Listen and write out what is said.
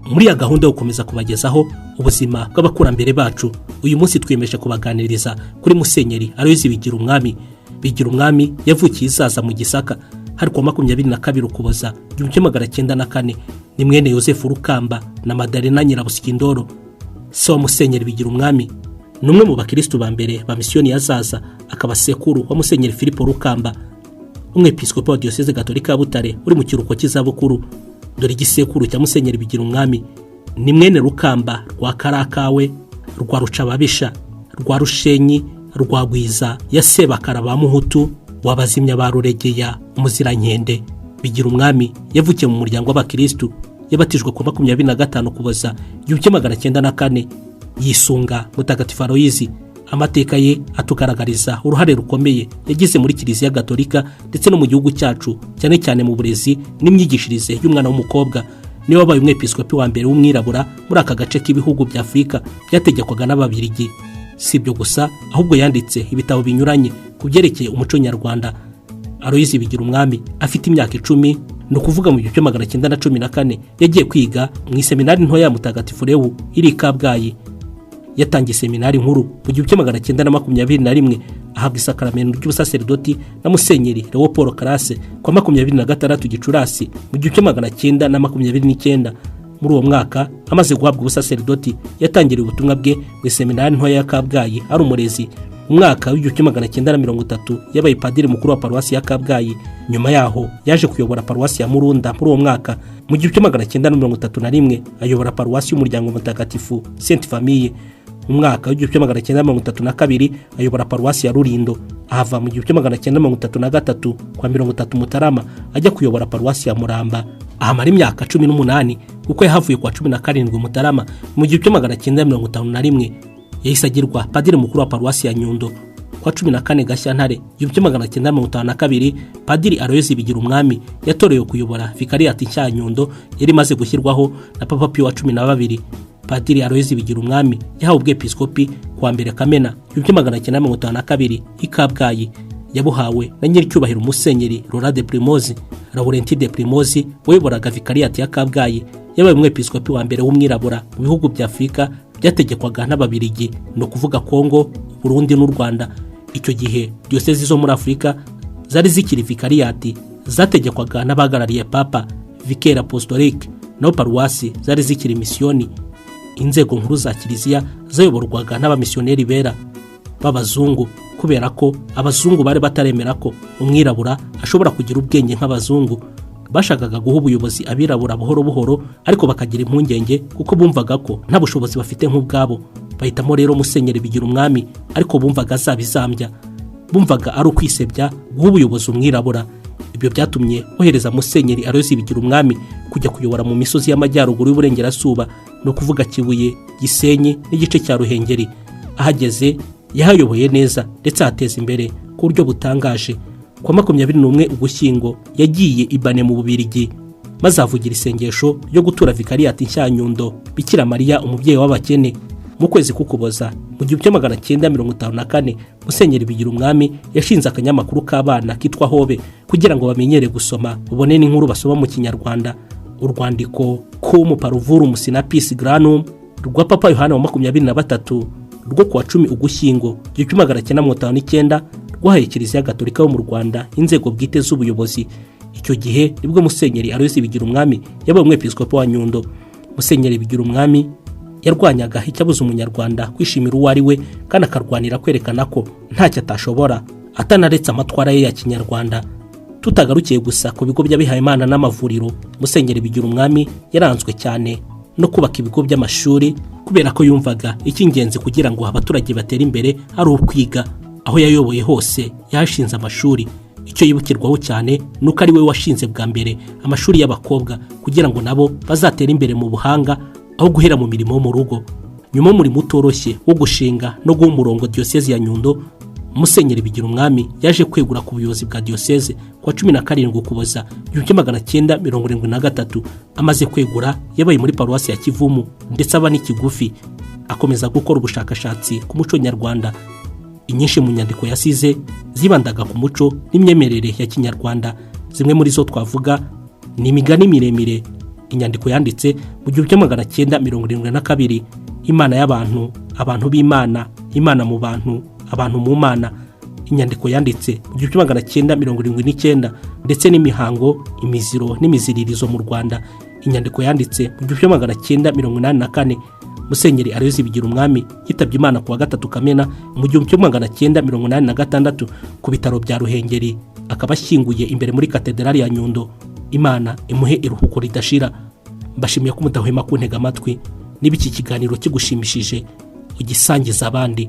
Muri ya gahunda yo gukomeza kubagezaho ubuzima bw'abakurambere bacu, uyu munsi twiyemeje kubaganiriza kuri Musenyeri Aloys Bigirumwami. Bigirumwami yavukiye Izaza mu Gisaka hari ku 22 Ukuboza 1904. Ni mwene Yosefu Rukamba na Madalena Nyirabusikindoro. Se wa Musenyeri Bigirumwami ni umwe mu bakristo ba mbere ba misiyoni ya Zaza, akaba sekuru wa Musenyeri Filipo Rukamba, umwepiskopi wa Diocese Gatolika ya Butare uri mu kiruhuko cy'izabukuru. Dore igisekuru cya Musenyeri Bigirumwami ni mwene Rukamba rwa Karakawe, rwa Rucababisha, rwa Rushenyi, rwa Gwiza ya Sebakara ba Muhutu, wabazimya ba Ruregeya Umuzirankende. Bigirumwami yavukiye mu muryango w'abakristo, yabatijwe ku 25 Ukuboza 1904. Yisunga Mutagatifu Aloys. Amateka ye atugaragariza uruhare rukomeye yagize muri Kiliziya Gatolika ndetse no mu gihugu cyacu, cyane cyane mu burezi n'imyigishirize y'umwana w'umukobwa. Niwe wabaye umwepiskopi wa mbere w'umwirabura muri aka gace k'ibihugu bya Afurika byategekwaga n'Ababirigi. Si ibyo gusa, ahubwo yanditse ibitabo binyuranye ku byerekeye umuco nyarwanda. Aloys Bigirumwami afite imyaka 10, ni ukuvuga mu 1914 yagiye kwiga mu seminari ntoya ya Mutagatifu Lewu iri Kabgayi. Yatangiye seminari nkuru mu 1921, ahabwa isakaramento ry'ubusaserdoti na Musenyeri Leopold Karase kwa 26 Gicurasi mu 1929. Muri uwo mwaka amaze guhabwa ubusaserdoti, yatangiriye ubutumwa bwe mu seminari ntoya ya Kabgayi ari umurezi. Mu mwaka w'1930 yabaye padiri mukuru wa paruwasi ya Kabgayi. Nyuma yaho yaje kuyobora paruwasi ya Murunda. Muri uwo mwaka mu 1931 ayobora paruwasi y'umuryango mutagatifu Sainte Famille. Mu mwaka w'1932 ayobora paruwasi ya Rurindo. Ahava mu 1933 kwa 30 Mutarama ajya kuyobora paruwasi ya Muramba. Ahamara imyaka 18 kuko yahavuye kwa 17 Mutarama mu 1951. Yahise agirwa padiri mukuru wa paruwasi ya Nyundo. Kwa 14 Gashyantare 1952 Padiri Aloys Bigirumwami yatorewe kuyobora Vikariyati nshya Nyundo yari maze gushyirwaho na Papa Pio wa 12. Padiri Aloys Bigirumwami yahawe ubwepiskopi kwa mbere Kamena 1952 i Kabgayi. Yabuhawe na nyiricyubahiro Musenyeri Laurent de Primozi, Laurent de Primozi wayoboraga Vikariyati ya Kabgayi. Yabaye umwepiskopi wa mbere w'umwirabura mu bihugu bya Afurika byategekwaga n'Ababirigi, no kuvuga Kongo, Burundi n'u Rwanda. Icyo gihe diocese zo muri Afurika zari zikiri Vikariyati, zategekwaga n'abahagarariye Papa, Vicaire Apostolique, naho paruwasi zari zikiri misiyoni. Inzego nkuru za Kiliziya zayoborwaga n'abamisiyoneri bera b'abazungu, kubera ko abazungu bari bataremera ko umwirabura ashobora kugira ubwenge nk'abazungu. Bashakaga guha ubuyobozi abirabura buhoro buhoro, ariko bakagira impungenge kuko bumvaga ko nta bushobozi bafite nk'ubwabo. Bahitamo rero Musenyeri Bigirumwami, ariko bumvaga azabizambya, bumvaga ari ukwisebya guha ubuyobozi umwirabura. Ibyo byatumye bohereza Musenyeri Aloys Bigirumwami kujya kuyobora mu misozi y'amajyaruguru y'uburengerazuba, no kuvuga Kibuye, Gisenyi n'igice cya Ruhengeri. Ahageze yahayoboye neza ndetse ateza imbere ku buryo butangaje. Kwa 21 Ugushyingo yagiye Ibane mu Bubirigi, maze avugira isengesho ryo gutura Vikariyati nshya Nyundo Bikira Mariya umubyeyi w'abakene. Mu kwezi k'Ukuboza mu 1954 Musenyeri Bigirumwami yashinze akanyamakuru k'abana kitwa Hobe kugira ngo bamenyere gusoma, babone n'inkuru basoma mu Kinyarwanda. Urwandiko Cum Parvurum Sinapis Granum rwa Papa Yohana wa 23 rwo kuwa 10 Ugushyingo 1959 rwahaye Kiliziya Gatolika yo mu Rwanda inzego bwite z'ubuyobozi. Icyo gihe nibwo Musenyeri Aloys Bigirumwami yabaye umwepiskopi wa Nyundo. Musenyeri Bigirumwami yarwanyaga icyabuza umunyarwanda kwishimira uwo ari we, kandi akarwanira kwerekana ko ntacyo atashobora atanaretse amatwara ye ya Kinyarwanda. Tutagarukiye gusa ku bigo by'abihaye Imana n'amavuriro, Musenyeri Bigirumwami yaranzwe cyane no kubaka ibigo by'amashuri, kubera ko yumvaga icy'ingenzi kugira ngo abaturage batere imbere ari ukwiga. Aho yayoboye hose yashinze amashuri. Icyo yibukirwaho cyane nuko ari we washinze bwa mbere amashuri y'abakobwa kugira ngo nabo bazatere imbere mu buhanga aho guhera mu mirimo yo mu rugo. Nyuma muri mutoroshye wo gushinga no guha umurongo diocese ya Nyundo, Musenyeri Bigirumwami yaje kwegura ku buyobozi bwa diocese kwa 17 Ukuboza 1973. Amaze kwegura yabaye muri paruwasi ya Kivumu ndetse aba n'Ikigufi. Akomeza gukora ubushakashatsi ku muco nyarwanda. Inyinshi mu nyandiko yasize zibandaga ku muco n'imyemerere ya Kinyarwanda. Zimwe muri zo twavuga ni imigani miremire, inyandiko yanditse mu 1972, Imana y'abantu, abantu b'Imana, Imana mu bantu, abantu mu Mana, inyandiko yanditse mu 1979, ndetse n'imihango, imiziro n'imiziririzo mu Rwanda, inyandiko yanditse mu 1984. Musenyeri Aloys Bigirumwami yitabye Imana kuwa 3 Kamena mu 1986 ku bitaro bya Ruhengeri, akaba ashyinguye imbere muri katedrali ya Nyundo. Imana imuhe iruhuko ridashira. Mbashimiye ko mudahwema kuntega amatwi. Niba iki kiganiro kigushimishije, ugisangiza abandi.